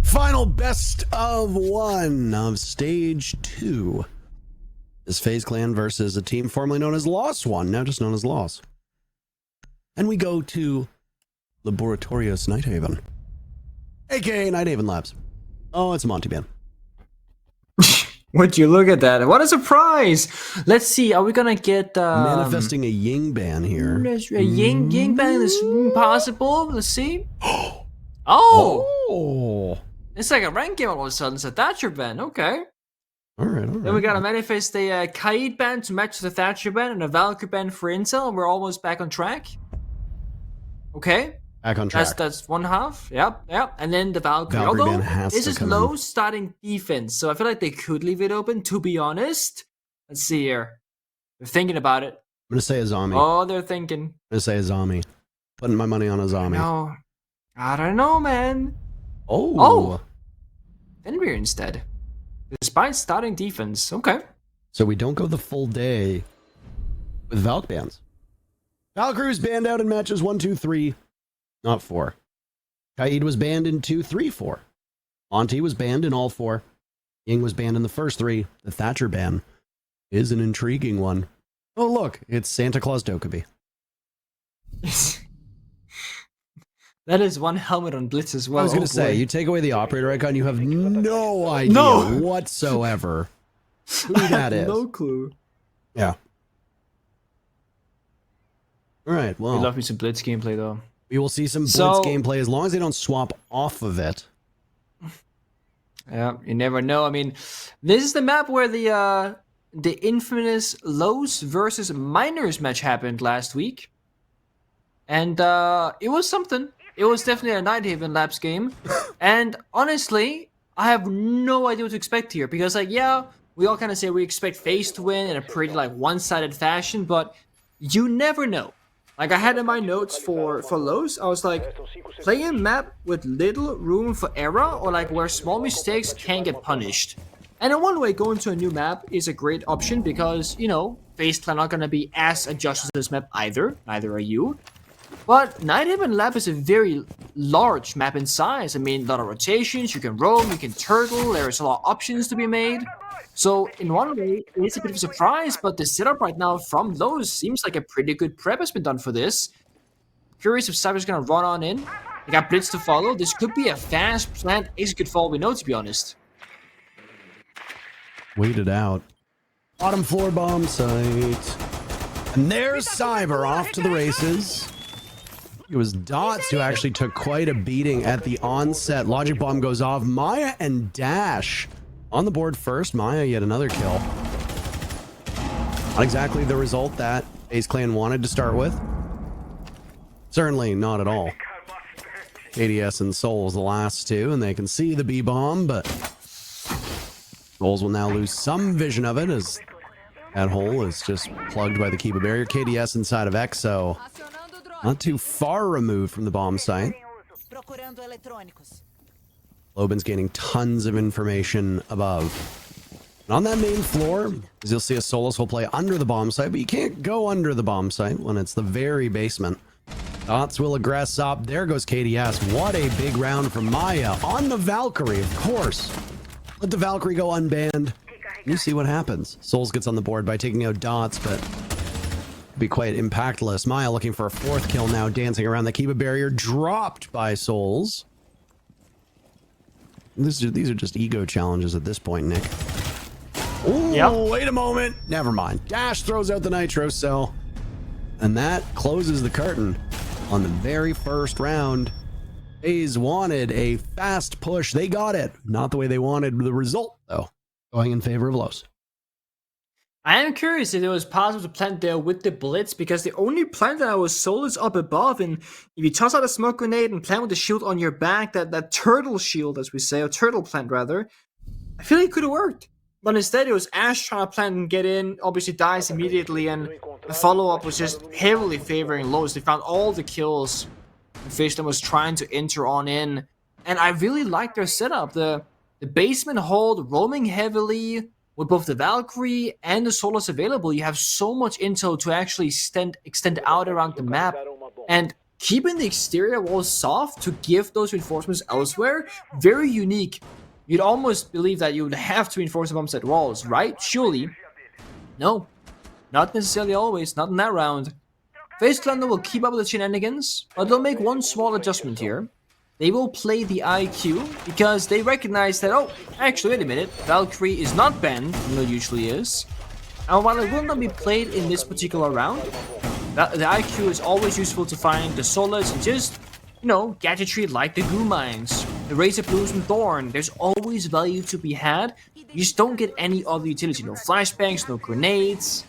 Final best of one of stage 2. This FaZe Clan versus a team formerly known as Lost One, now just known as Lost. And we go to Laboratorios Nighthaven, aka Nighthaven Labs. Oh, it's a Monty Man. Would you look at that? What a surprise! Let's see, are we gonna get manifesting a Ying ban here? A Ying ban is possible. Let's see. Oh! It's like a rank game all of a sudden. It's a Thatcher ban. Okay. All right. Then we gotta manifest a Kaid ban to match the Thatcher ban and a Valkyrie ban for Intel, and we're almost back on track. Okay. Back on track. That's one half. Yep. And then the Valkyrie. Although this is low starting defense, so I feel like they could leave it open, to be honest. Let's see here. They're thinking about it. I'm gonna say a zombie. Oh, they're thinking. I'm gonna say a zombie. Putting my money on a zombie. No. I don't know, man. Oh. Fenrir instead. Despite starting defense. Okay. So we don't go the full day with Valk bans. Valkyrie was banned out in matches 1, 2, 3, not 4. Kaid was banned in 2, 3, 4. Monty was banned in all 4. Ying was banned in the first 3. The Thatcher ban is an intriguing one. Oh, look, it's Santa Claus Dokkaebi. That is one helmet on Blitz as well. I was going to say, you take away the operator icon, you have no idea whatsoever who that is. No clue. Yeah. All right, well. We love me some Blitz gameplay, though. We will see some Blitz gameplay as long as they don't swap off of it. Yeah, you never know. I mean, this is the map where the infamous Lowe's versus Miners match happened last week. And it was something. It was definitely a Nighthaven Labs game. And honestly, I have no idea what to expect here. Because, like, yeah, we all kind of say we expect FaZe to win in a pretty, like, one-sided fashion. But you never know. Like, I had in my notes for Lowe's, I was like, play a map with little room for error, or like where small mistakes can get punished. And in one way, going to a new map is a great option because, you know, FaZe Clan are not going to be as adjusted to this map either. Neither are you. But Nighthaven Lab is a very large map in size. I mean, a lot of rotations, you can roam, you can turtle, there's a lot of options to be made. So, in one way, it's a bit of a surprise, but the setup right now from Lowe's seems like a pretty good prep has been done for this. Curious if Cyber's gonna run on in. They got Blitz to follow. This could be a fast, planned, execute fall we know, to be honest. Wait it out. Bottom floor bomb site. And there's Cyber off to the races. It was Dots who actually took quite a beating at the onset. Logic bomb goes off. Maya and Dash on the board first. Maya yet another kill. Not exactly the result that FaZe Clan wanted to start with. Certainly not at all. KDS and Souls the last two, and they can see the B-bomb, but Souls will now lose some vision of it as that hole is just plugged by the Kiba barrier. KDS inside of EXO. Not too far removed from the bomb site. Loban's gaining tons of information above. And on that main floor, as you'll see, a Solus will play under the bomb site, but you can't go under the bomb site when it's the very basement. Dots will aggress up. There goes KDS. What a big round from Maya on the Valkyrie, of course. Let the Valkyrie go unbanned. You see what happens. Souls gets on the board by taking out Dots, but be quite impactless. Maya looking for a 4th kill now, dancing around the Kiba barrier, dropped by Souls. These are just ego challenges at this point, Nick. Oh, wait a moment. Never mind. Dash throws out the nitro cell. And that closes the curtain on the very first round. FaZe wanted a fast push. They got it. Not the way they wanted the result, though. Going in favor of Los. I am curious if it was possible to plant there with the Blitz, because the only plant that was Solus up above, and if you toss out a smoke grenade and plant with the shield on your back, that turtle shield, as we say, or turtle plant rather, I feel like it could have worked. But instead it was Ash trying to plant and get in, obviously dies immediately, and the follow-up was just heavily favoring Lowe's. They found all the kills, and FaZe Clan was trying to enter on in, and I really like their setup. The basement hold, roaming heavily, with both the Valkyrie and the Solus available, you have so much intel to actually extend out around the map. And keeping the exterior walls soft to give those reinforcements elsewhere, very unique. You'd almost believe that you would have to reinforce the bomb site walls, right? Surely. No, not necessarily always, not in that round. FaZe Clan will keep up with the shenanigans, but they'll make one small adjustment here. They will play the IQ because they recognize that, oh, actually, wait a minute, Valkyrie is not banned, even though it usually is. And while it will not be played in this particular round, the IQ is always useful to find the solace and just, you know, gadgetry like the goo mines, the razor blues and thorn. There's always value to be had. You just don't get any other utility. No flashbangs, no grenades.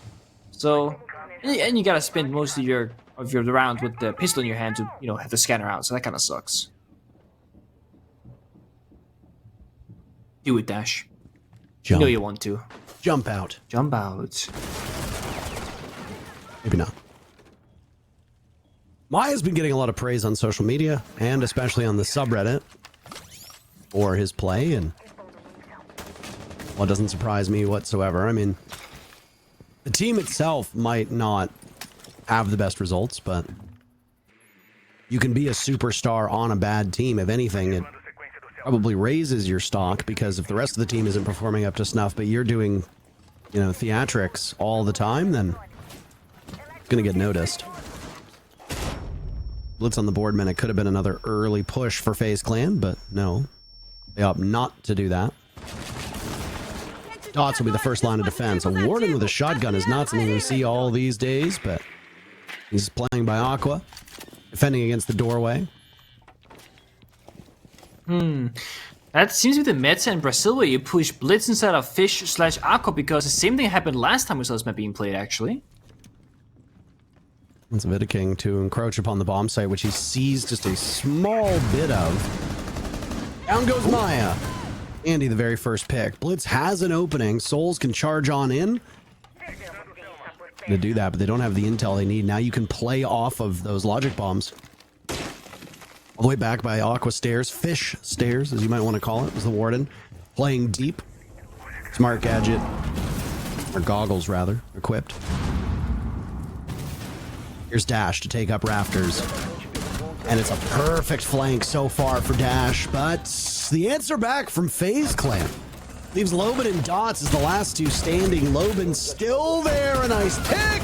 So, and you gotta spend most of your round with the pistol in your hand to, you know, have the scanner out. So that kind of sucks. Do it, Dash. Jump. You know you want to. Jump out. Jump out. Maybe not. Maya's been getting a lot of praise on social media, and especially on the subreddit, for his play, and well, it doesn't surprise me whatsoever. I mean, the team itself might not have the best results, but you can be a superstar on a bad team. If anything, it probably raises your stock, because if the rest of the team isn't performing up to snuff, but you're doing, you know, theatrics all the time, then it's gonna get noticed. Blitz on the board meant it could have been another early push for FaZe Clan, but no, they opt not to do that. Dots will be the first line of defense. A Warden with a shotgun is not something we see all these days, but he's playing by Aqua, defending against the doorway. That seems to be the meta in Brazil, where you push Blitz instead of Fish/Aqua, because the same thing happened last time we saw this map being played, actually. It's Vidiking to encroach upon the bomb site, which he sees just a small bit of. Down goes Maya. Andy, the very first pick. Blitz has an opening. Souls can charge on in to do that, but they don't have the intel they need. Now you can play off of those logic bombs. All the way back by Aqua Stairs. Fish Stairs, as you might want to call it, was the Warden. Playing deep. Smart gadget. Or goggles, rather. Equipped. Here's Dash to take up Rafters. And it's a perfect flank so far for Dash, but the answer back from FaZe Clan leaves Loban and Dots as the last two standing. Loban still there, a nice pick!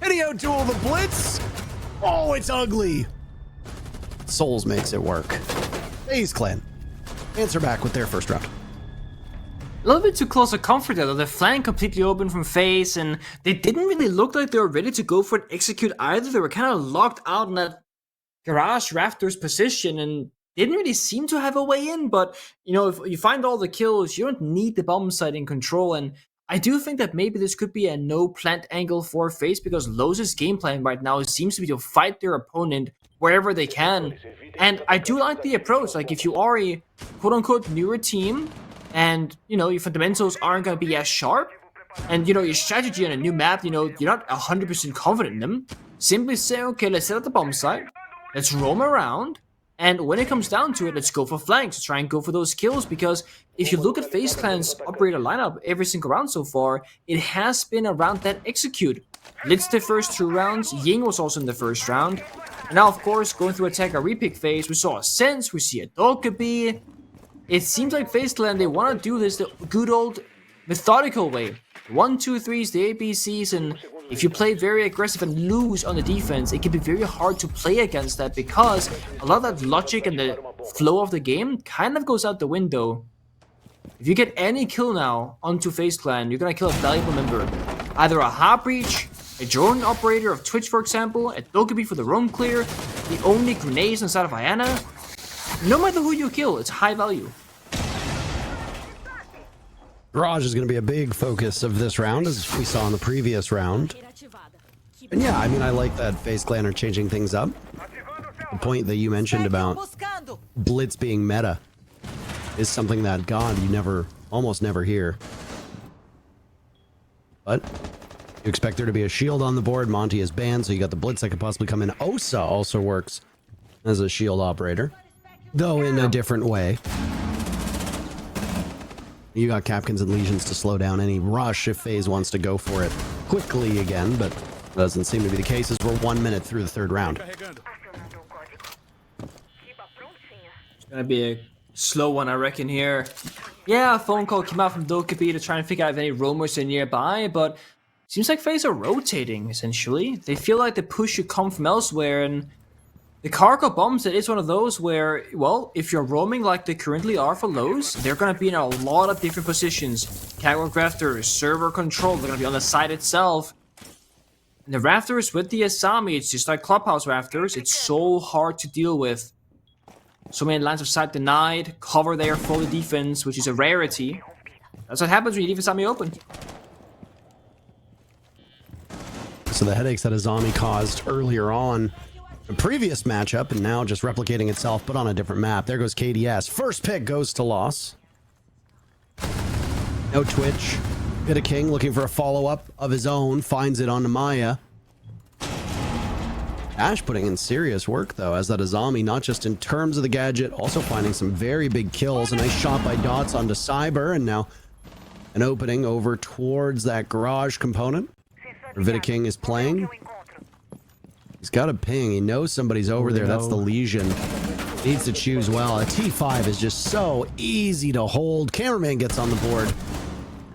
Video duel the Blitz! Oh, it's ugly! Souls makes it work. FaZe Clan answer back with their first round. A little bit too close to comfort there, though. The flank completely open from FaZe, and they didn't really look like they were ready to go for an execute either. They were kind of locked out in that garage rafters position and didn't really seem to have a way in. But, you know, if you find all the kills, you don't need the bomb site in control. And I do think that maybe this could be a no plant angle for FaZe, because Lowe's game plan right now seems to be to fight their opponent wherever they can. And I do like the approach. Like, if you are a quote-unquote newer team, and, you know, your fundamentals aren't going to be as sharp, and, you know, your strategy on a new map, you know, you're not 100% confident in them, simply say, okay, let's set up the bomb site, let's roam around, and when it comes down to it, let's go for flanks, try and go for those kills, because if you look at FaZe Clan's operator lineup every single round so far, it has been around that execute. Blitz the first two rounds, Ying was also in the first round, and now, of course, going through attack or repick phase, we saw a Sense, we see a Dokkaebi. It seems like FaZe Clan, they want to do this the good old methodical way. 1, 2, 3s, the ABCs, and if you play very aggressive and lose on the defense, it can be very hard to play against that, because a lot of that logic and the flow of the game kind of goes out the window. If you get any kill now onto FaZe Clan, you're gonna kill a valuable member. Either a Heart Breach, a drone operator of Twitch, for example, a Dokkaebi for the roam clear, the only grenades inside of Ayana. No matter who you kill, it's high value. Garage is going to be a big focus of this round, as we saw in the previous round. And yeah, I mean, I like that FaZe Clan are changing things up. The point that you mentioned about Blitz being meta is something that, God, you almost never hear. But you expect there to be a shield on the board. Monty is banned, so you got the Blitz that could possibly come in. Osa also works as a shield operator, though in a different way. You got Capkins and Legions to slow down any rush if FaZe wants to go for it quickly again, but that doesn't seem to be the case as we're 1 minute through the third round. Gonna be a slow one, I reckon, here. Yeah, a phone call came out from Dokkaebi to try and figure out if any roamers are nearby, but seems like FaZe are rotating, essentially. They feel like the push should come from elsewhere, and the cargo bombs, it is one of those where, well, if you're roaming like they currently are for lows, they're gonna be in a lot of different positions. Catwalk rafters, server control, they're gonna be on the site itself. And the rafters with the Asami, it's just like Clubhouse rafters, it's so hard to deal with. So many lines of sight denied, cover there for the defense, which is a rarity. That's what happens when you leave Asami open. So the headaches that Azami caused earlier on a previous matchup and now just replicating itself, but on a different map. There goes KDS. First pick goes to loss. No Twitch. Bit of King looking for a follow-up of his own. Finds it onto Maya. Ash putting in serious work, though, as that Azami, not just in terms of the gadget, also finding some very big kills. A nice shot by Dots onto Cyber, and now an opening over towards that garage component. Vita King is playing. He's got a ping. He knows somebody's over there. That's the Legion. Needs to choose well. A T5 is just so easy to hold. Cameraman gets on the board.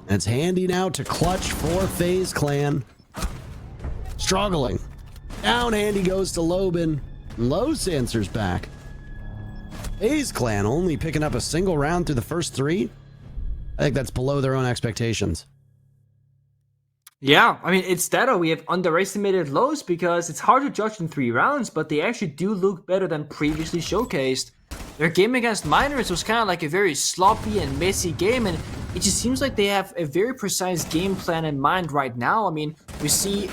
And it's handy now to clutch for FaZe Clan. Struggling. Down handy goes to Lobin. Los answers back. FaZe Clan only picking up a single round through the first 3. I think that's below their own expectations. Yeah, I mean, it's that we have underestimated lows because it's hard to judge in 3 rounds, but they actually do look better than previously showcased. Their game against Miners was kind of like a very sloppy and messy game, and it just seems like they have a very precise game plan in mind right now. I mean, we see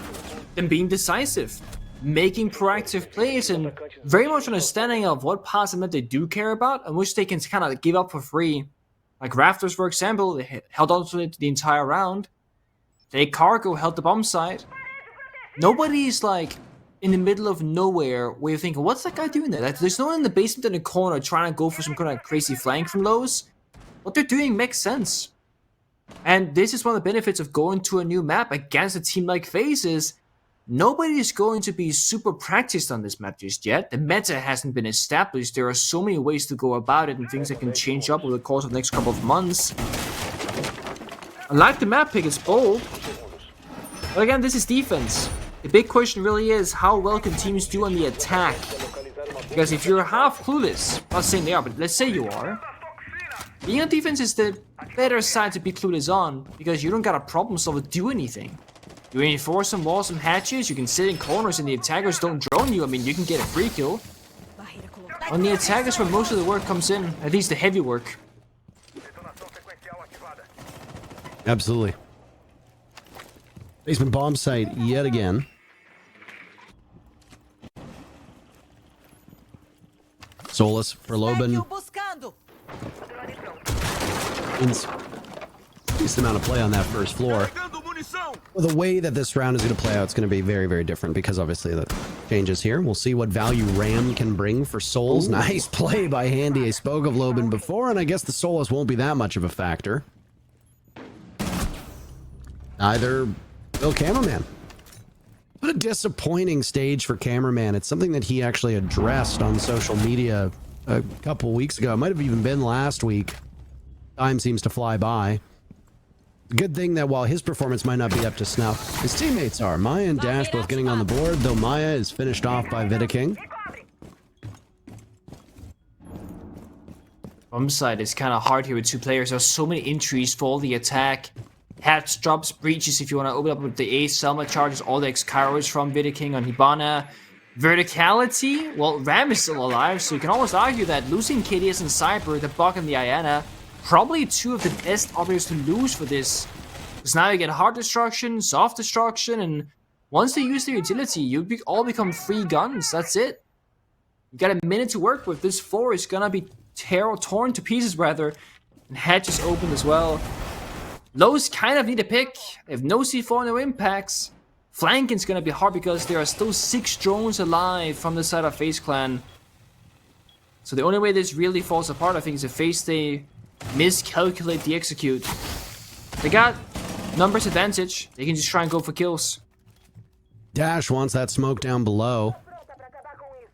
them being decisive, making proactive plays, and very much understanding of what parts of the map they do care about and which they can kind of give up for free. Like Rafters, for example, they held on to it the entire round. They cargo held the bomb site. Nobody's like in the middle of nowhere where you're thinking, what's that guy doing there? Like, there's no one in the basement in the corner trying to go for some kind of crazy flank from lows. What they're doing makes sense. And this is one of the benefits of going to a new map against a team like FaZe is nobody is going to be super practiced on this map just yet. The meta hasn't been established. There are so many ways to go about it and things that can change up over the course of the next couple of months. I like the map pick, it's bold. But again, this is defense. The big question really is, how well can teams do on the attack? Because if you're half clueless, I'm not saying they are, but let's say you are, being on defense is the better side to be clueless on, because you don't got a problem solve or do anything. You reinforce some walls, some hatches, you can sit in corners and the attackers don't drone you. I mean, you can get a free kill. On the attackers where most of the work comes in, at least the heavy work. Absolutely. Basement bomb site yet again. Solus for Lobin. Decent amount of play on that first floor. Well, the way that this round is going to play out, it's going to be very, very different because obviously the changes here. We'll see what value Ram can bring for Souls. Ooh. Nice play by Handy. I spoke of Lobin before, and I guess the Solus won't be that much of a factor. Neither will Cameraman. What a disappointing stage for Cameraman. It's something that he actually addressed on social media a couple weeks ago. It might have even been last week. Time seems to fly by. Good thing that while his performance might not be up to snuff, his teammates are. Maya and Dash both getting on the board, though Maya is finished off by Vita King. Bomb side is kind of hard here with 2 players. There's so many entries for the attack. Hatch drops, breaches if you want to open up with the A, Selma charges all the X-Kairos from Vita King on Hibana. Verticality, well, Ram is still alive, so you can almost argue that losing KDS and Cyber, the Buck and the Ayana, probably 2 of the best operators to lose for this. Because now you get hard destruction, soft destruction, and once they use their utility, you all become free guns, that's it. You got a minute to work with. This floor is gonna be torn to pieces rather, and Hatch is open as well. Lows kind of need a pick. They have no C4, no impacts. Flanking's gonna be hard because there are still 6 drones alive from the side of FaZe Clan. So the only way this really falls apart, I think, is if FaZe they miscalculate the execute. They got numbers advantage. They can just try and go for kills. Dash wants that smoke down below.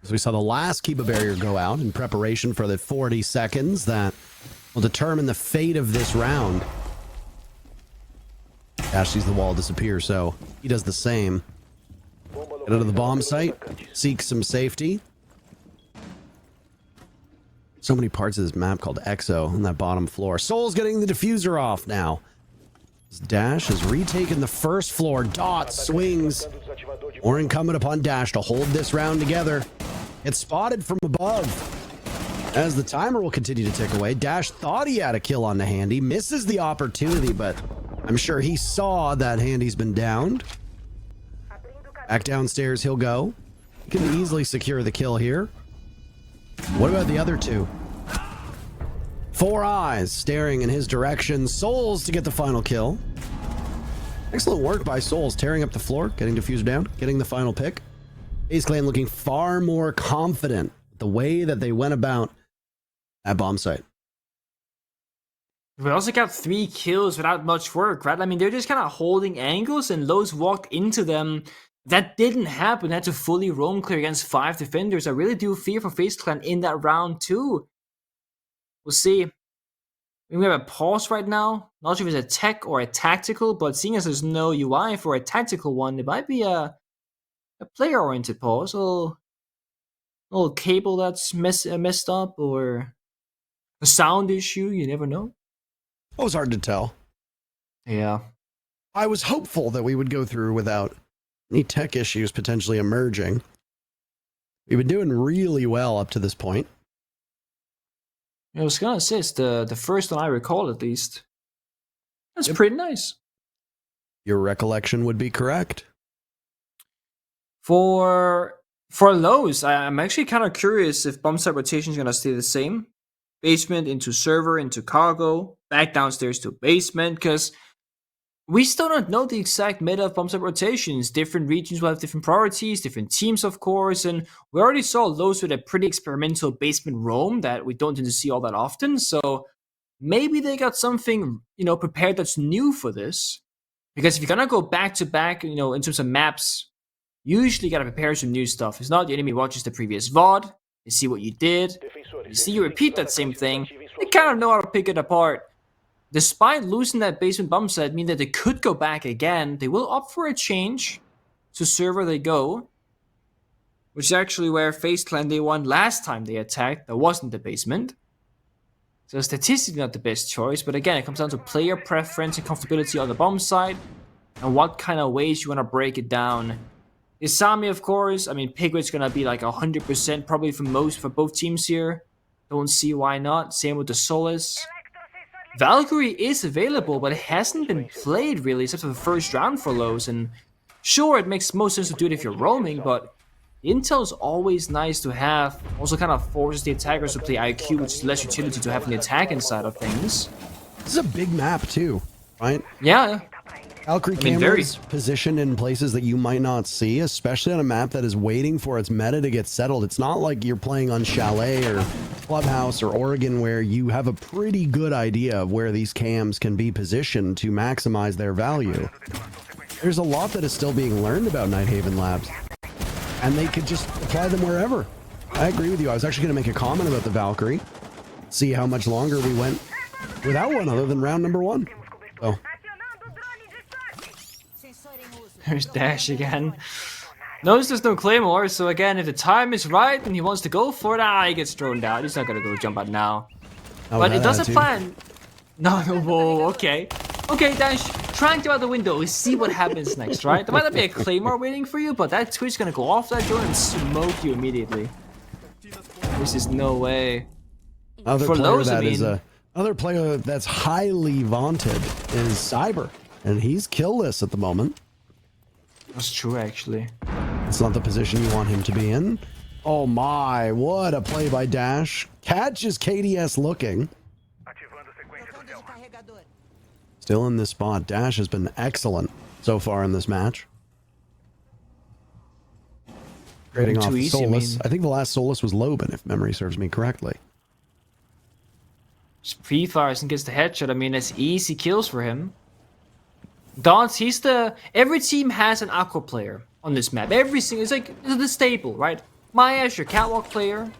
So we saw the last Kiba barrier go out in preparation for the 40 seconds that will determine the fate of this round. Dash sees the wall disappear, so he does the same. Get out of the bomb site, seek some safety. So many parts of this map called EXO on that bottom floor. Soul's getting the diffuser off now. Dash has retaken the first floor. Dot swings. More incumbent upon Dash to hold this round together. It's spotted from above. As the timer will continue to tick away, Dash thought he had a kill on the Handy. Misses the opportunity, but I'm sure he saw that Handy's been downed. Back downstairs he'll go. He can easily secure the kill here. What about the other two? 4 eyes staring in his direction. Souls to get the final kill. Excellent work by Souls, tearing up the floor, getting diffuser down, getting the final pick. FaZe Clan looking far more confident with the way that they went about that bomb site. We also got 3 kills without much work, right? I mean, they're just kind of holding angles, and Lowe's walked into them. That didn't happen. Had to fully roam clear against 5 defenders. I really do fear for FaZe Clan in that round too. We'll see. We have a pause right now. Not sure if it's a tech or a tactical, but seeing as there's no UI for a tactical one, it might be a player-oriented pause. A little cable that's messed up, or a sound issue. You never know. It was hard to tell. Yeah. I was hopeful that we would go through without any tech issues potentially emerging. We've been doing really well up to this point. I was gonna say, it's the first one I recall, at least. That's pretty nice. Your recollection would be correct. For Lowe's, I'm actually kind of curious if bomb site rotation is gonna stay the same. Basement into server into cargo, back downstairs to basement, because we still don't know the exact meta of bomb site rotations. Different regions will have different priorities, different teams, of course, and we already saw Lowe's with a pretty experimental basement roam that we don't tend to see all that often. So maybe they got something, prepared that's new for this. Because if you're gonna go back to back, in terms of maps, usually you gotta prepare some new stuff. It's not the enemy watches the previous VOD, they see what you did, you see you repeat that same thing, they kind of know how to pick it apart. Despite losing that basement bomb set, mean that they could go back again. They will opt for a change to server they go, which is actually where FaZe Clan they won last time they attacked. That wasn't the basement. So statistically not the best choice, but again, it comes down to player preference and comfortability on the bomb side, and what kind of ways you want to break it down. Isami, of course, I mean, Pigwit's gonna be like 100% probably for both teams here. Don't see why not. Same with the Solace. Valkyrie is available, but it hasn't been played really, except for the first round for Lowe's. And sure, it makes most sense to do it if you're roaming, but intel is always nice to have. Also kind of forces the attackers to play IQ, which is less utility to have in the attacking side of things. This is a big map too, right? Yeah. Valkyrie cameras positioned in places that you might not see, especially on a map that is waiting for its meta to get settled. It's not like you're playing on Chalet or Clubhouse or Oregon where you have a pretty good idea of where these cams can be positioned to maximize their value. There's a lot that is still being learned about Nighthaven Labs, and they could just apply them wherever. I agree with you. I was actually going to make a comment about the Valkyrie, see how much longer we went without one other than round number 1. So. There's Dash again. Notice there's no Claymore, so again, if the time is right and he wants to go for it, he gets thrown down. He's not gonna go jump out now. Oh, but it doesn't plan. No, whoa, okay. Okay, Dash, try and go out the window. We see what happens next, right? There might not be a Claymore waiting for you, but that Twitch's gonna go off that door and smoke you immediately. This is no way. Another player that's highly vaunted is Cyber, and he's killless at the moment. That's true, actually. It's not the position you want him to be in. Oh my, what a play by Dash. Catches KDS looking. Still in this spot. Dash has been excellent so far in this match. Trading off Solus. I think the last Solus was Loban, if memory serves me correctly. Just pre-fires and gets the headshot. I mean, it's easy kills for him. Dance, every team has an aqua player on this map. Every single, it's like the staple, right? Maya is your catwalk player,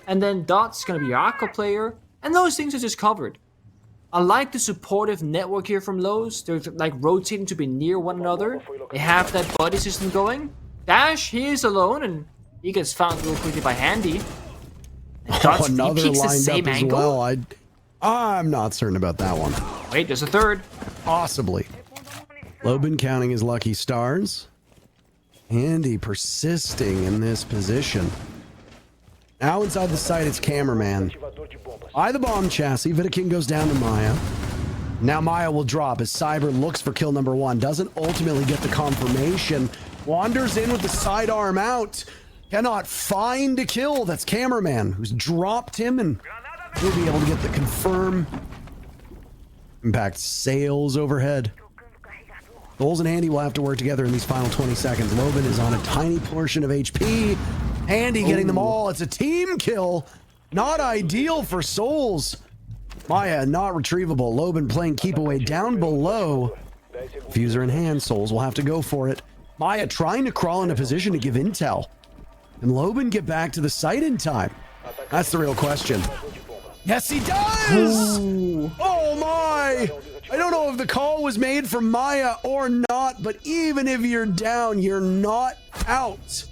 and then Dot's gonna be your aqua player, and those things are just covered. I like the supportive network here from Lowe's. They're like rotating to be near one another. They have that buddy system going. Dash, he is alone, and he gets found real quickly by Handy. And Dots, he peeks the same angle. Well. I'm not certain about that one. Wait, there's a third. Possibly. Loban counting his lucky stars. Handy persisting in this position. Now inside the site, it's Cameraman. By the bomb chassis, Vidaking goes down to Maya. Now Maya will drop as Cyber looks for kill number 1. Doesn't ultimately get the confirmation. Wanders in with the sidearm out. Cannot find a kill. That's Cameraman, who's dropped him, and he'll be able to get the confirm. Impact sails overhead. Souls and Handy will have to work together in these final 20 seconds. Loban is on a tiny portion of HP. Handy getting them all. It's a team kill. Not ideal for Souls. Maya not retrievable. Loban playing keep away down below. Fuser in hand. Souls will have to go for it. Maya trying to crawl into position to give intel. And Loban get back to the site in time? That's the real question. Yes, he does! Ooh. Oh my! I don't know if the call was made for Maya or not, but even if you're down, you're not out.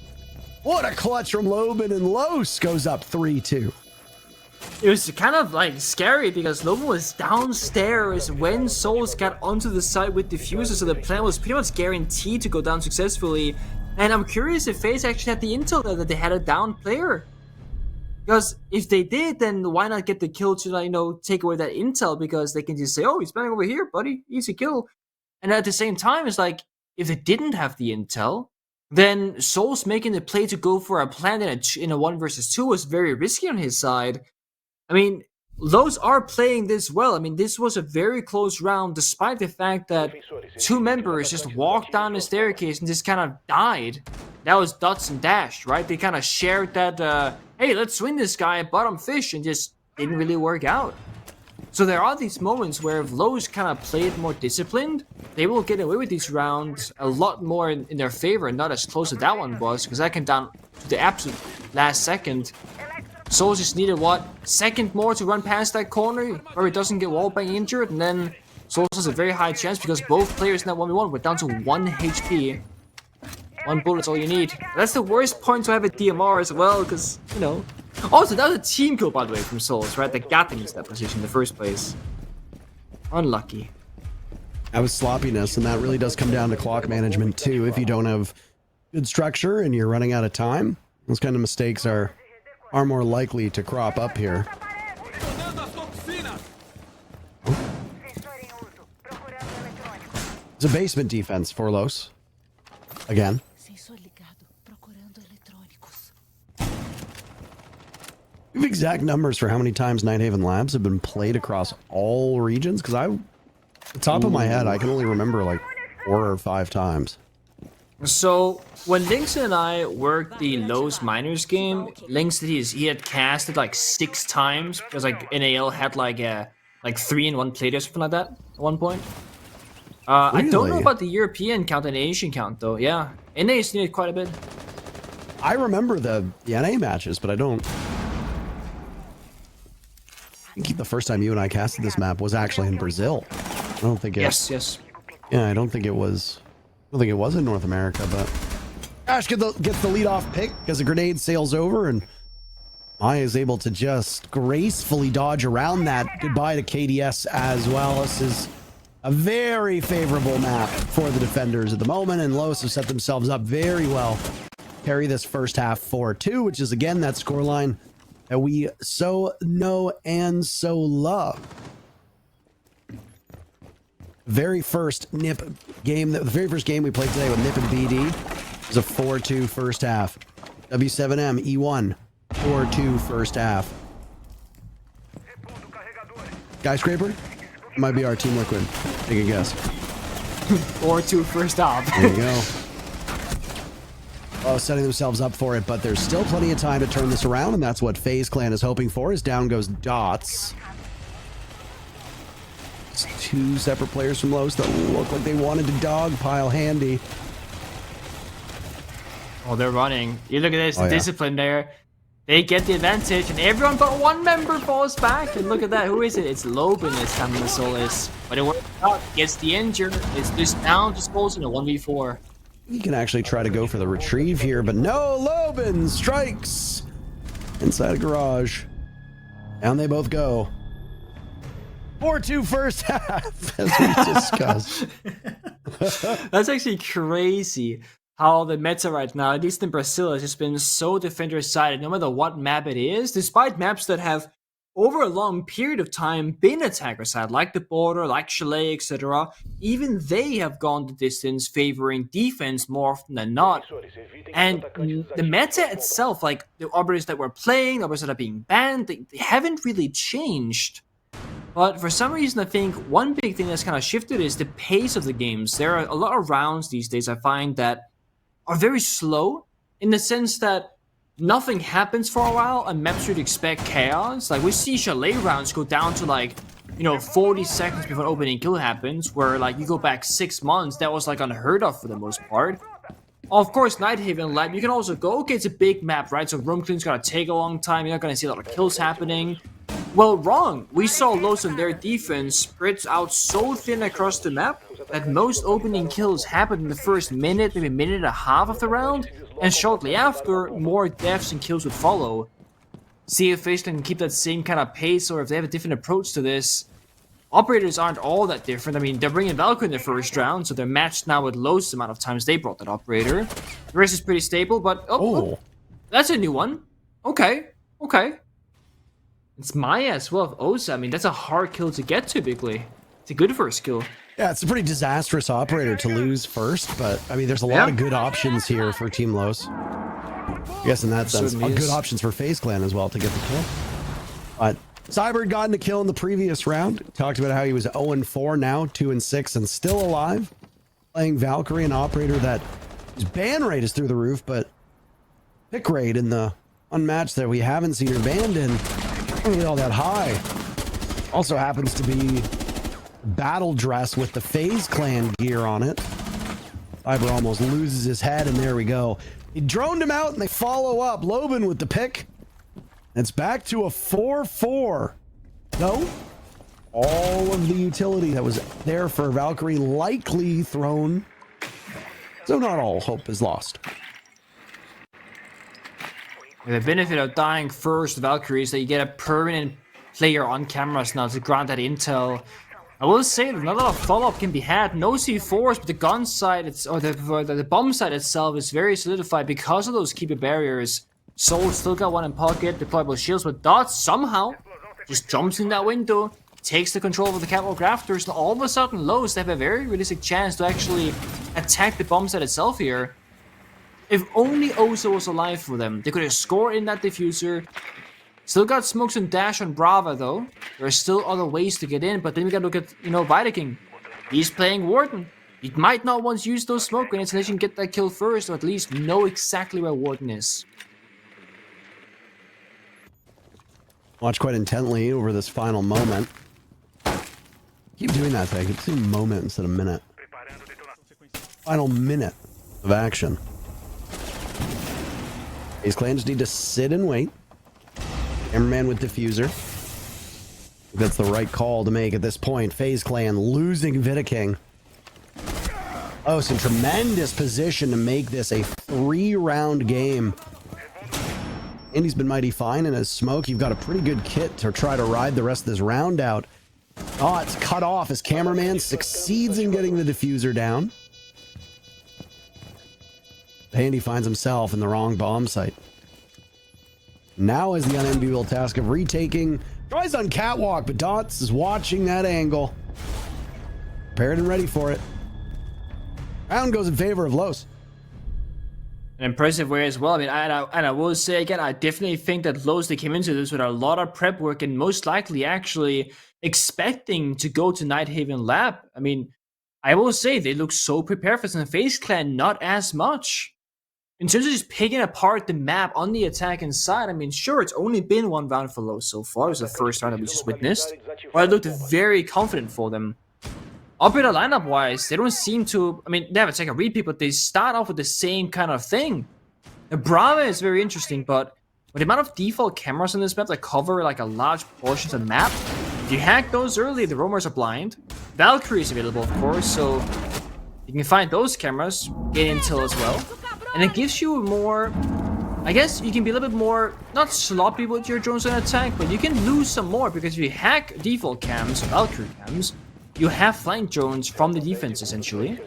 What a clutch from Loban, and Los goes up 3-2. It was kind of like scary because Loban was downstairs when Souls got onto the site with Diffuser, so the plan was pretty much guaranteed to go down successfully. And I'm curious if FaZe actually had the intel there that they had a down player. Because if they did, then why not get the kill to, you know, take away that intel, because they can just say, oh, he's spawning over here, buddy, easy kill. And at the same time, it's like, if they didn't have the intel, then Souls making the play to go for a plant in a 1 versus 2 was very risky on his side. I mean, Lowe's are playing this well. I mean, this was a very close round, despite the fact that 2 members just walked down the staircase and just kind of died. That was Dots and Dash, right? They kind of shared that, hey, let's win this guy at bottom fish, and just didn't really work out. So there are these moments where if Lowe's kind of played more disciplined, they will get away with these rounds a lot more in their favor, and not as close as that one was, because that came down to the absolute last second. Souls just needed, what, second more to run past that corner where he doesn't get wallbang injured, and then Souls has a very high chance because both players in that 1v1 were down to 1 HP. 1 bullet's all you need. That's the worst point to have a DMR as well, because, you know... Also, that was a team kill, by the way, from Souls, right? That got them into that position in the first place. Unlucky. That was sloppiness, and that really does come down to clock management, too. If you don't have good structure and you're running out of time, those kind of mistakes are more likely to crop up here. It's a basement defense for Los. Again. You have exact numbers for how many times Nighthaven Labs have been played across all regions? Because at the top of my head, I can only remember like 4 or 5 times. So when Lynx and I worked the Lowe's Miners game, Lynx he had casted like 6 times because like NAL had like 3-in-1 plate or something like that at one point. Really? I don't know about the European count and Asian count though. Yeah, NA's needed quite a bit. I remember the NA matches, but I don't. I think the first time you and I casted this map was actually in Brazil. I don't think it. Yes. Yeah, I don't think it was. I don't think it was in North America, but Ash gets the lead-off pick as a grenade sails over, and Maya is able to just gracefully dodge around that. Goodbye to KDS as well. This is a very favorable map for the defenders at the moment, and Los have set themselves up very well. Carry this first half 4-2, which is again that scoreline that we so know and so love. Very first NIP game, the very first game we played today with NIP and BD was a 4-2 first half. W7M E1 4-2 first half. Skyscraper? It might be our Team Liquid. Take a guess. 4-2 first half. There you go. Oh, setting themselves up for it, but there's still plenty of time to turn this around, and that's what FaZe Clan is hoping for, as down goes Dots. It's 2 separate players from Los that look like they wanted to dogpile Handy. Oh, they're running. You look at this, Oh, the yeah. discipline there. They get the advantage, and everyone but one member falls back. And look at that. Who is it? It's Loban that's having the Solace. But it works out. Gets the injured. It's just down to Skulls in a 1v4. He can actually try to go for the retrieve here, but no, Loban strikes inside a garage. Down they both go. 4-2 first half, as we discussed. That's actually crazy how the meta right now, at least in Brazil, has just been so defender-sided, no matter what map it is, despite maps that have, over a long period of time, been attacker-side, like the Border, like Chalet, etc. Even they have gone the distance, favoring defense more often than not. And the meta itself, like the operators that were playing, the operators that are being banned, they haven't really changed. But for some reason, I think one big thing that's kind of shifted is the pace of the games. There are a lot of rounds these days, I find, that are very slow, in the sense that nothing happens for a while, and maps would expect chaos. Like, we see Chalet rounds go down to, like, 40 seconds before an opening kill happens, where, like, you go back 6 months, that was, like, unheard of for the most part. Of course, Nighthaven Lab, you can also go, okay, it's a big map, right? So room clean's gonna take a long time, you're not gonna see a lot of kills happening. Well, wrong. We saw Los and their defense spreads out so thin across the map that most opening kills happened in the first minute, maybe minute and a half of the round, and shortly after, more deaths and kills would follow. See if FaZe Clan can keep that same kind of pace, or if they have a different approach to this. Operators aren't all that different. I mean, they're bringing Valkyrie in the first round, so they're matched now with Los the amount of times they brought that operator. The rest is pretty stable, but oh, that's a new one. Okay. It's Maya as well of Osa. I mean, that's a hard kill to get typically. It's a good first kill. Yeah, it's a pretty disastrous operator to lose first, but I mean, there's a lot of good options here for Team Los. Yes, in that sense, good options for FaZe Clan as well to get the kill. But Cyber gotten a kill in the previous round. Talked about how he was 0-4 now, 2-6, and still alive. Playing Valkyrie, an operator that his ban rate is through the roof, but pick rate in the unmatched that we haven't seen her banned in, really all that high. Also happens to be battle dress with the FaZe Clan gear on it. Cyber almost loses his head, and there we go. He droned him out, and they follow up. Loban with the pick. It's back to a 4-4. No, all of the utility that was there for Valkyrie likely thrown. So not all hope is lost. The benefit of dying first, Valkyrie, is that you get a permanent player on cameras now to grant that intel. I will say that not a lot of follow-up can be had. No C4s, but the gun side, the bomb side itself is very solidified because of those keeper barriers. Soul still got one in pocket, deployable shields, but Dot somehow just jumps in that window, takes the control of the catwalk rafters, and all of a sudden Los, they have a very realistic chance to actually attack the bomb site itself here. If only Osa was alive for them, they could have scored in that diffuser. Still got smokes and dash on Brava though. There are still other ways to get in, but then we gotta look at, Viking. He's playing Warden. He might not want to use those smoke grenades unless you can get that kill first, or at least know exactly where Warden is. Watch quite intently over this final moment. Keep doing that thing. Keep saying moment instead of minute. Final minute of action. FaZe Clan just need to sit and wait. Cameraman with diffuser. That's the right call to make at this point. FaZe Clan losing Vidaking. Oh, some tremendous position to make this a 3-round game. And he's been mighty fine in his smoke. You've got a pretty good kit to try to ride the rest of this round out. Oh, it's cut off as cameraman succeeds in getting the diffuser down. Handy finds himself in the wrong bomb site. Now is the unenviable task of retaking. Tries on catwalk, but Dots is watching that angle. Prepared and ready for it. Round goes in favor of Los. An impressive way as well. I mean, I will say again, I definitely think that Los, they came into this with a lot of prep work and most likely actually expecting to go to Nighthaven Lab. I mean, I will say they look so prepared for this, and FaZe Clan not as much. In terms of just picking apart the map on the attacking side, I mean, sure, it's only been one round for Los so far. It was the first round that we just witnessed. But I looked very confident for them. Operator lineup-wise, they don't seem to... I mean, they have a second repeat, but they start off with the same kind of thing. The Brava is very interesting, but with the amount of default cameras on this map that cover like a large portion of the map, if you hack those early, the roamers are blind. Valkyrie is available, of course, so you can find those cameras, get intel as well, and it gives you more. I guess you can be a little bit more, not sloppy with your drones on attack, but you can lose some more because if you hack default cams, Valkyrie cams, you have flank drones from the defense essentially.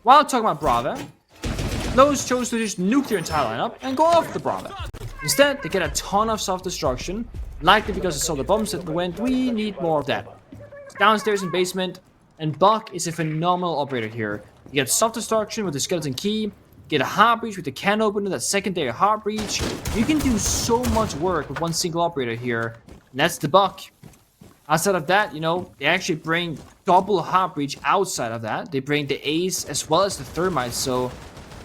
While talking about Brava, Lowe's chose to just nuke their entire lineup and go off the Brava. Instead, they get a ton of self-destruction, likely because they saw the bombs that went, we need more of that. It's downstairs in basement, and Buck is a phenomenal operator here. You get self-destruction with the skeleton key, get a heart breach with the can opener, that secondary heart breach. You can do so much work with one single operator here, and that's the Buck. Outside of that, you know, they actually bring double heart breach outside of that. They bring the ace as well as the thermite, so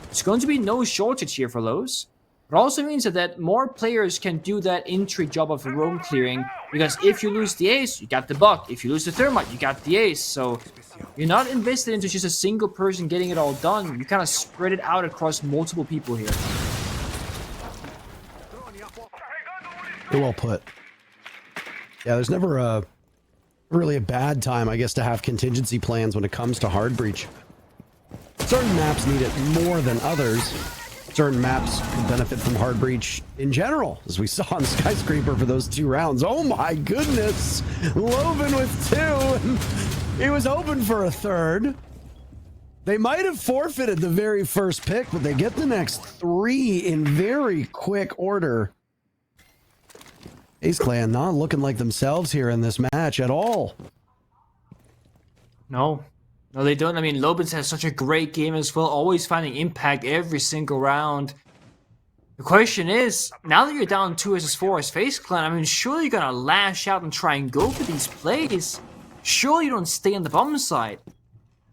there's going to be no shortage here for those. It also means that more players can do that entry job of roam clearing, because if you lose the ace, you got the Buck. If you lose the thermite, you got the ace. So you're not invested into just a single person getting it all done. You kind of spread it out across multiple people here. Well put. Yeah, there's never really a bad time, I guess, to have contingency plans when it comes to hard breach. Certain maps need it more than others. Certain maps can benefit from hard breach in general, as we saw on Skyscraper for those 2 rounds. Oh my goodness! Loven with 2, and he was hoping for a 3rd. They might have forfeited the very first pick, but they get the next 3 in very quick order. FaZe Clan not looking like themselves here in this match at all. No, they don't. I mean, Lobens has such a great game as well, always finding impact every single round. The question is, now that you're down 2 versus 4 as FaZe Clan, I mean, surely you're gonna lash out and try and go for these plays. Surely you don't stay on the bomb side.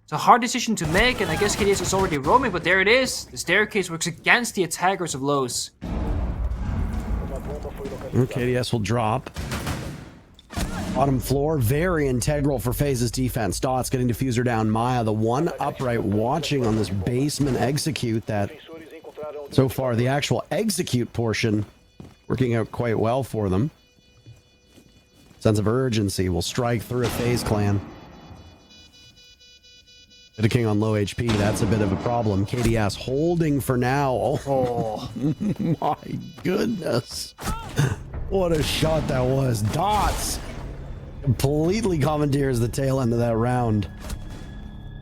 It's a hard decision to make, and I guess KDS is already roaming, but there it is. The staircase works against the attackers of Lowe's. KDS will drop. Bottom floor, very integral for FaZe's defense. Dots getting diffuser down. Maya, the one upright watching on this basement execute that so far the actual execute portion working out quite well for them. Sense of urgency will strike through a FaZe Clan. Bit of King on low HP, that's a bit of a problem. KDS holding for now. Oh my goodness. What a shot that was. Dots completely commandeers the tail end of that round.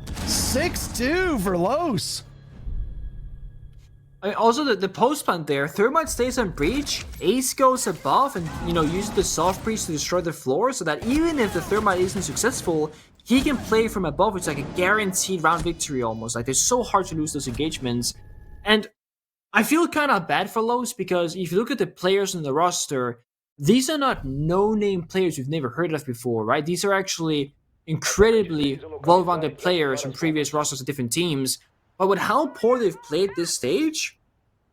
6-2 for Los. I mean, also the post plant there, Thermite stays on breach, Ace goes above and, you know, uses the soft breach to destroy the floor so that even if the Thermite isn't successful, he can play from above. It's like a guaranteed round victory almost. Like, it's so hard to lose those engagements. And I feel kind of bad for Los because if you look at the players on the roster, these are not no-name players you've never heard of before, right? These are actually incredibly well-rounded players from previous rosters of different teams. But with how poor they've played this stage,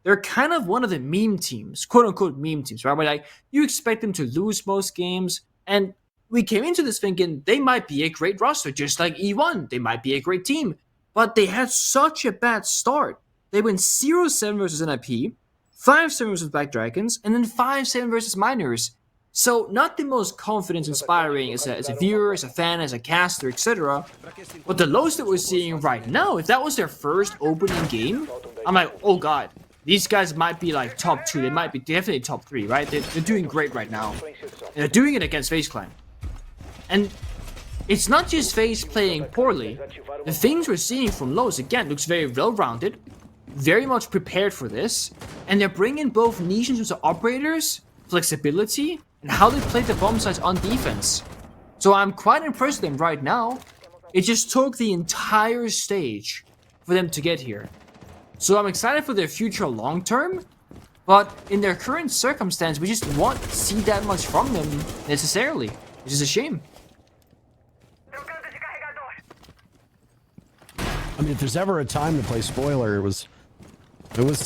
they're kind of one of the meme teams, quote-unquote meme teams, right? Where like you expect them to lose most games, and we came into this thinking they might be a great roster, just like E1. They might be a great team, but they had such a bad start. They went 0-7 versus NIP, 5-7 versus Black Dragons, and then 5-7 versus Miners. So not the most confidence-inspiring as a viewer, as a fan, as a caster, etc. But the lows that we're seeing right now, if that was their first opening game, I'm like, oh god, these guys might be like top 2. They might be definitely top 3, right? They're doing great right now. And they're doing it against FaZe Clan. And it's not just FaZe playing poorly. The things we're seeing from Lowe's, again, looks very well-rounded, very much prepared for this, and they're bringing both niche into operators, flexibility, and how they play the bomb sites on defense. So I'm quite impressed with them right now. It just took the entire stage for them to get here. So I'm excited for their future long term, but in their current circumstance, we just won't see that much from them necessarily, which is a shame. I mean, if there's ever a time to play spoiler, it was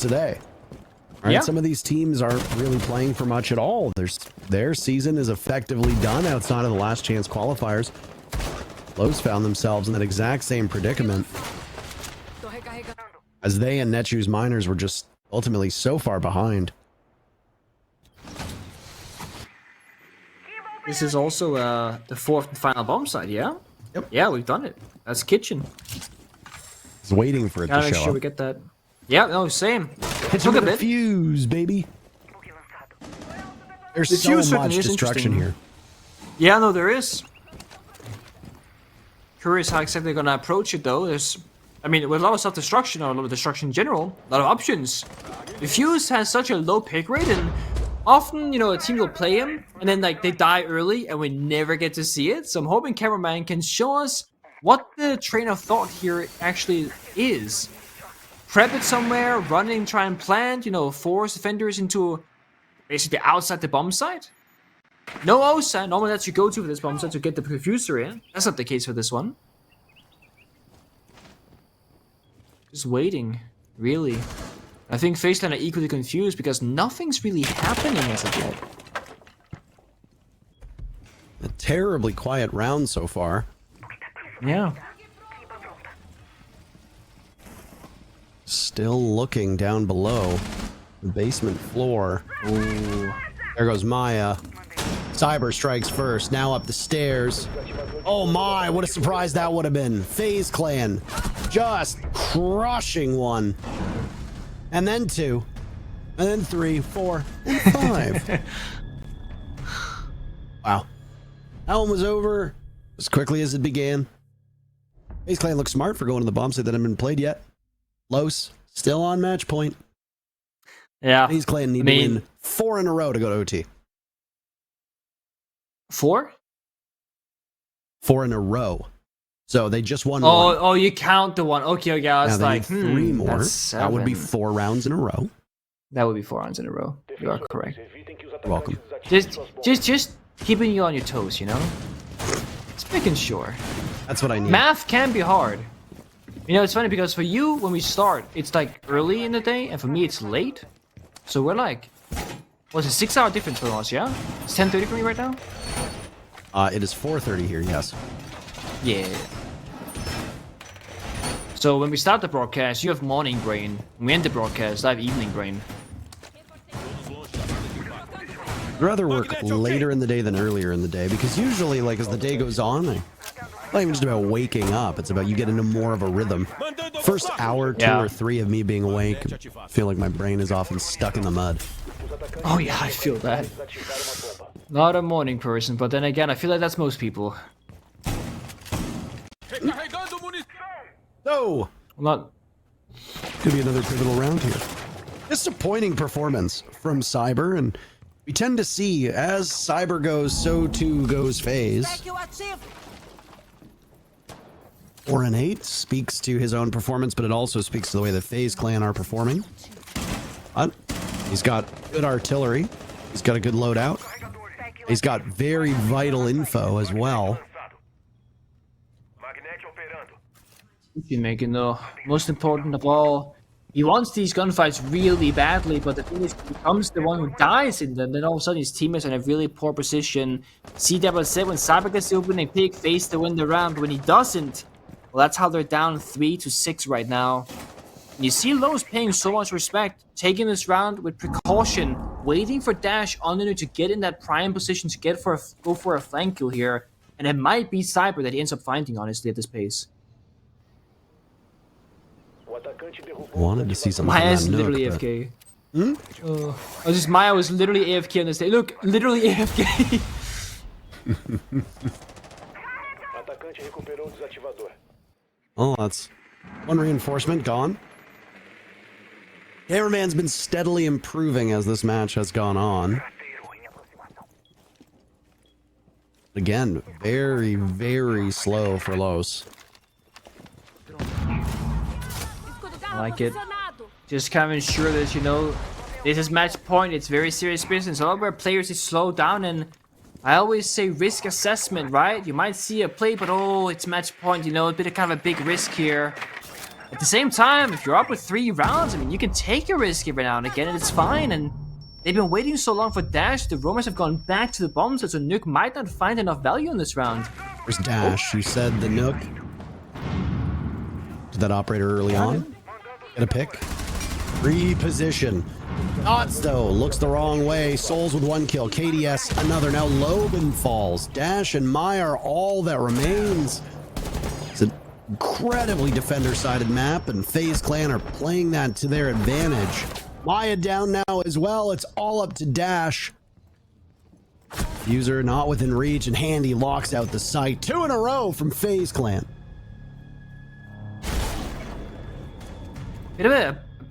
today. Right? Yeah. Some of these teams aren't really playing for much at all. Their season is effectively done outside of the last chance qualifiers. Lowe's found themselves in that exact same predicament as they and Nechu's Miners were just ultimately so far behind. This is also the fourth and final bomb site, yeah? Yep. Yeah, we've done it. That's kitchen. He's waiting for it Gotta to make show sure we up. get that. Yeah, no, same. Hit Took him a with a bit. fuse, baby. There's The so fuse much certainly is destruction interesting. here. Yeah, no, there is. Curious how exactly they're gonna approach it though. I mean, with a lot of self-destruction or a lot of destruction in general, a lot of options. The fuse has such a low pick rate, and often, you know, a team will play him and then like they die early, and we never get to see it. So I'm hoping cameraman can show us what the train of thought here actually is. Prep it somewhere, running, try and plant, you know, force defenders into basically outside the bomb site. No OSA, normally that's your go-to for this bomb site to get the prefuser in. That's not the case for this one. Just waiting, really. I think FaZe Clan are equally confused because nothing's really happening as of yet. A terribly quiet round so far. Yeah. Still looking down below the basement floor. Ooh. There goes Maya. Cyber strikes first, now up the stairs. Oh my, what a surprise that would have been. FaZe Clan just crushing one. And then 2. And then 3, 4, and 5. Wow. That one was over as quickly as it began. FaZe Clan looks smart for going to the bomb site that haven't been played yet. Los, still on match point. Yeah. FaZe Clan need to win 4 in a row to go to OT. 4? 4 in a row. So they just won Oh, one. oh, you count the one. Okay, I was Now they like, need 3 more. that's That would be 7. 4 rounds in a row. That would be 4 rounds in a row. You are correct. You're welcome. Just keeping you on your toes, you know? Just making sure. That's what I need. Math can be hard. You know, it's funny because for you, when we start, it's like early in the day, and for me, it's late. So we're like, what's a 6-hour difference for us, yeah? It's 10:30 for me right now? It is 4:30 here, yes. Yeah. So when we start the broadcast, you have morning brain. When we end the broadcast, I have evening brain. I'd rather work later in the day than earlier in the day, because usually, like, as the day goes on, it's not even just about waking up. It's about you get into more of a rhythm. First hour, 2 or 3 of me being awake, I feel like my brain is often stuck in the mud. Oh yeah, I feel that. Not a morning person, but then again, I feel like that's most people. No! Not. Could be another pivotal round here. Disappointing performance from Cyber, and we tend to see as Cyber goes, so too goes FaZe. 4 and 8 speaks to his own performance, but it also speaks to the way the FaZe Clan are performing. He's got good artillery. He's got a good loadout. He's got very vital info as well. Be making though. Most important of all, he wants these gunfights really badly, but the thing is, he becomes the one who dies in them. Then all of a sudden, his teammates are in a really poor position. CW said when Cyber gets the opening pick, FaZe to win the round. When he doesn't, well, that's how they're down 3-6 right now. You see Lowe's paying so much respect, taking this round with precaution, waiting for Dash under to get in that prime position to go for a flank kill here, and it might be Cyber that he ends up finding, honestly, at this pace. Wanted to see something Maya's from that literally Nook, AFK. Oh, just Maya was literally AFK on this day. Look, literally AFK. Oh, that's one reinforcement gone. Cameraman's been steadily improving as this match has gone on. Again, very, very slow for Los. I like it. Just kind of ensure that, you know, this is match point. It's very serious business. A lot where players is slow down, and I always say risk assessment, right? You might see a play, but oh, it's match point, you know, a bit of kind of a big risk here. At the same time, if you're up with 3 rounds, I mean, you can take a risk every now and again, and it's fine. And they've been waiting so long for Dash. The Romans have gone back to the bomb site, so Nook might not find enough value in this round. Where's Dash? You said the Nook. Did that operator early on? Get a pick. Reposition. Dots, though, looks the wrong way. Souls with 1 kill. KDS, another. Now Loban falls. Dash and Maya all that remains. It's an incredibly defender-sided map, and FaZe Clan are playing that to their advantage. Maya down now as well. It's all up to Dash. User not within reach, and Handy locks out the site. 2 in a row from FaZe Clan. Bit of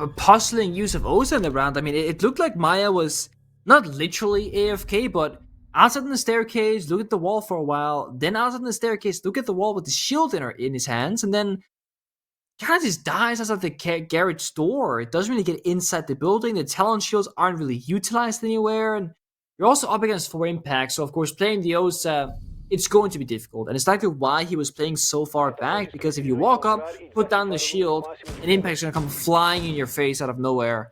a puzzling use of Osa in the round. I mean, it looked like Maya was not literally AFK, but outside on the staircase, look at the wall for a while. Then outside on the staircase, look at the wall with the shield in his hands, and then kind of just dies outside the garage door. It doesn't really get inside the building. The talent shields aren't really utilized anywhere, and you're also up against 4 impacts. So of course, playing the Osa, it's going to be difficult, and it's likely why he was playing so far back, because if you walk up, put down the shield, an impact's gonna come flying in your face out of nowhere.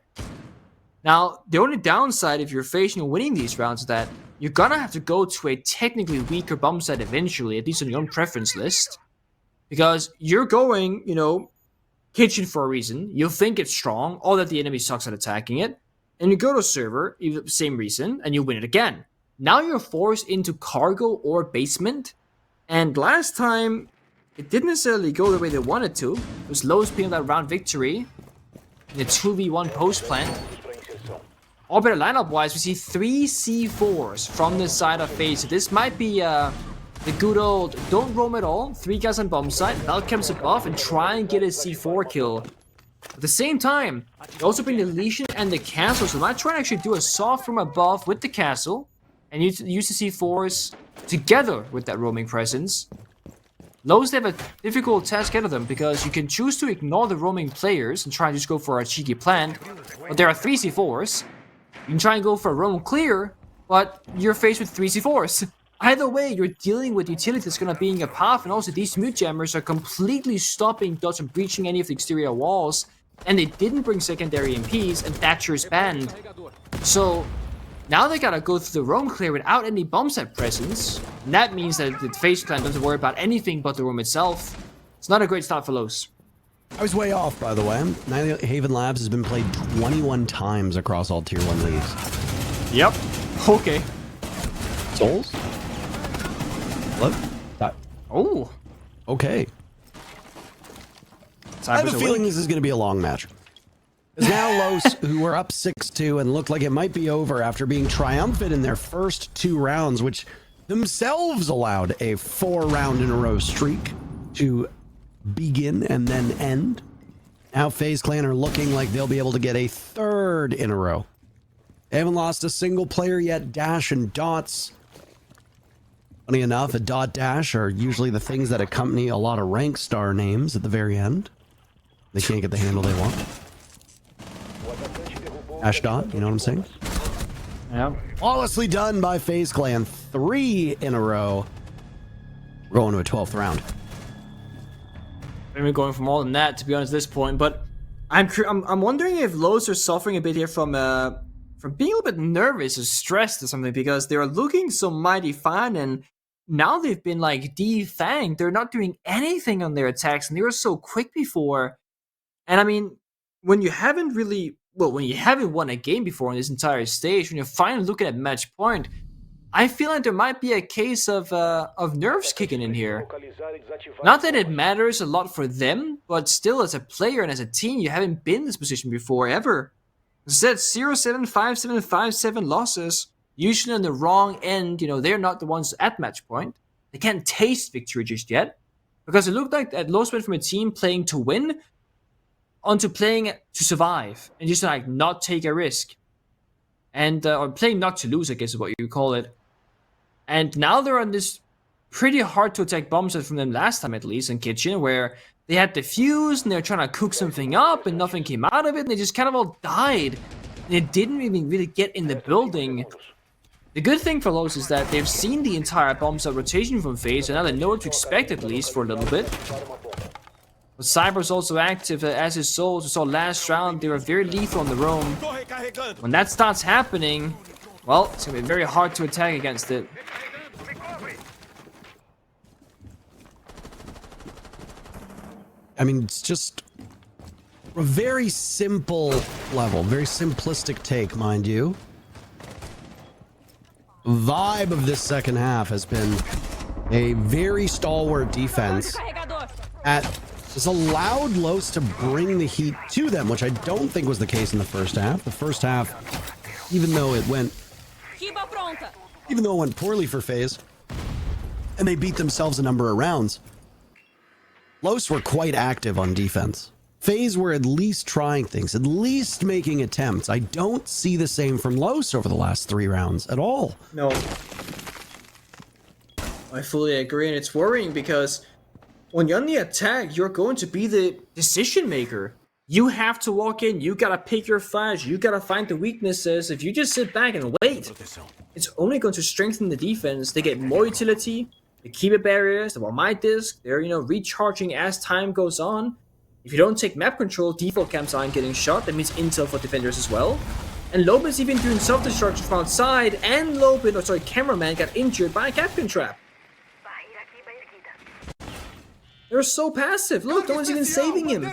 Now, the only downside if you're facing and winning these rounds is that you're gonna have to go to a technically weaker bomb site eventually, at least on your own preference list, because you're going, you know, kitchen for a reason. You think it's strong, or that the enemy sucks at attacking it, and you go to server, same reason, and you win it again. Now you're forced into cargo or basement, and last time it didn't necessarily go the way they wanted to. It was Lowe's picking that round victory in the 2v1 post plant. All better lineup wise, we see 3 C4s from the side of FaZe. So this might be the good old don't roam at all. 3 guys on bomb site, Valcam's above, and try and get a C4 kill. At the same time, they also bring the Legion and the castle, so they might try and actually do a soft from above with the castle, and use the C4s together with that roaming presence. Lowe's, they have a difficult task ahead of them, because you can choose to ignore the roaming players and try and just go for a cheeky plant, but there are 3 C4s. You can try and go for a roam clear, but you're faced with 3 C4s. Either way, you're dealing with utility that's going to be in your path, and also these mute jammers are completely stopping dots from breaching any of the exterior walls, and they didn't bring secondary MPs, and Thatcher's banned. So now they gotta go through the roam clear without any bomb set presence, and that means that the FaZe Clan doesn't worry about anything but the room itself. It's not a great start for Lowe's. I was way off, by the way. Haven Labs has been played 21 times across all Tier 1 leagues. Yep. Okay. Souls? What? Oh. Okay. I have a feeling this is going to be a long match. Because now Los, who were up 6-2 and looked like it might be over after being triumphant in their first 2 rounds, which themselves allowed a 4-round-in-a-row streak to begin and then end. Now FaZe Clan are looking like they'll be able to get a 3rd in a row. They haven't lost a single player yet. Dash and Dots. Funny enough, a dot dash are usually the things that accompany a lot of rank star names at the very end. They can't get the handle they want. Dash dot, you know what I'm saying? Yeah. Flawlessly done by FaZe Clan. 3 in a row. We're going to a 12th round. Maybe going for more than that, to be honest, at this point. But I'm wondering if Lowe's are suffering a bit here from being a little bit nervous or stressed or something, because they are looking so mighty fine, and now they've been like defanged. They're not doing anything on their attacks, and they were so quick before. And I mean, when you haven't won a game before on this entire stage, when you're finally looking at match point, I feel like there might be a case of nerves kicking in here. Not that it matters a lot for them, but still, as a player and as a team, you haven't been in this position before, ever. Instead, 0-7, 5-7, 5-7 losses, usually on the wrong end. You know, they're not the ones at match point. They can't taste victory just yet, because it looked like that Lowe's went from a team playing to win onto playing to survive and just like not take a risk, and or playing not to lose, I guess is what you call it. And now they're on this pretty hard to attack bomb set from them last time, at least in Kitchen, where they had the fuse and they're trying to cook something up and nothing came out of it, and they just kind of all died. And it didn't even really get in the building. The good thing for Lowe's is that they've seen the entire bomb set rotation from FaZe, and now they know what to expect, at least for a little bit. But Cyber's also active as his Souls. We saw last round, they were very lethal on the roam. When that starts happening, well, it's going to be very hard to attack against it. I mean, it's just A very simple level, very simplistic take, mind you. Vibe of this second half has been a very stalwart defense has allowed Los to bring the heat to them, which I don't think was the case in the first half. The first half, even though it went poorly for FaZe, and they beat themselves a number of rounds, Los were quite active on defense. FaZe were at least trying things, at least making attempts. I don't see the same from Los over the last 3 rounds at all. No. I fully agree, and it's worrying because when you're on the attack, you're going to be the decision maker. You have to walk in, you gotta pick your fights, you gotta find the weaknesses. If you just sit back and wait, it's only going to strengthen the defense. They get more utility, they keep it barriers, they're on my disc, they're, recharging as time goes on. If you don't take map control, default camps aren't getting shot. That means intel for defenders as well. And Lobin's even doing self-destruction from outside, and cameraman got injured by a Captain Trap. They're so passive. Look, no one's even saving him.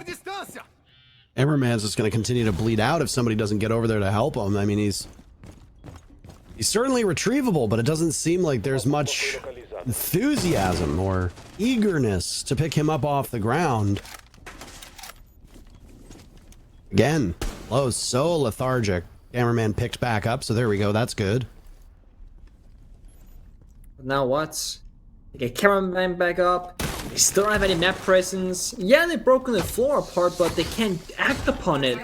Cameraman's just going to continue to bleed out if somebody doesn't get over there to help him. I mean, he's certainly retrievable, but it doesn't seem like there's much enthusiasm or eagerness to pick him up off the ground. Again, Lowe's so lethargic. Cameraman picked back up, so there we go. That's good. But now what? They get cameraman back up. They still don't have any map presence. Yeah, they've broken the floor apart, but they can't act upon it.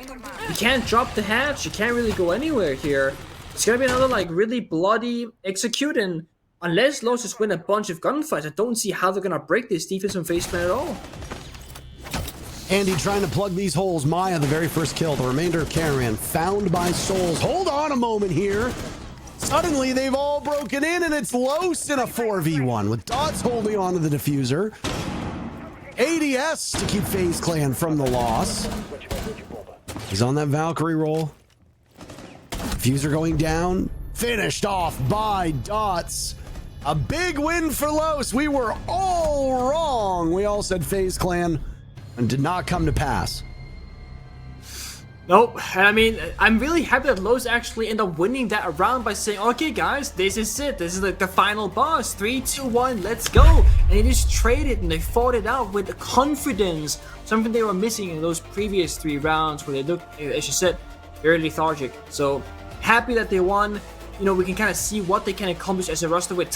You can't drop the hatch. You can't really go anywhere here. It's gonna be another really bloody execute, and unless Los just win a bunch of gunfights, I don't see how they're gonna break this defense from FaZe Clan at all. Andy trying to plug these holes. Maya, the very first kill. The remainder of Cameraman found by Souls. Hold on a moment here. Suddenly, they've all broken in, and it's Los in a 4v1 with Dots holding on to the diffuser. ADS to keep FaZe Clan from the loss. He's on that Valkyrie roll. Diffuser going down. Finished off by Dots. A big win for Los. We were all wrong. We all said FaZe Clan and did not come to pass. Nope, and I mean, I'm really happy that Los actually end up winning that round by saying, okay guys, this is it, this is the final boss, 3, 2, 1, let's go. And they just traded and they fought it out with confidence, something they were missing in those previous 3 rounds where they looked, as you said, very lethargic. So happy that they won. We can kind of see what they can accomplish as a roster with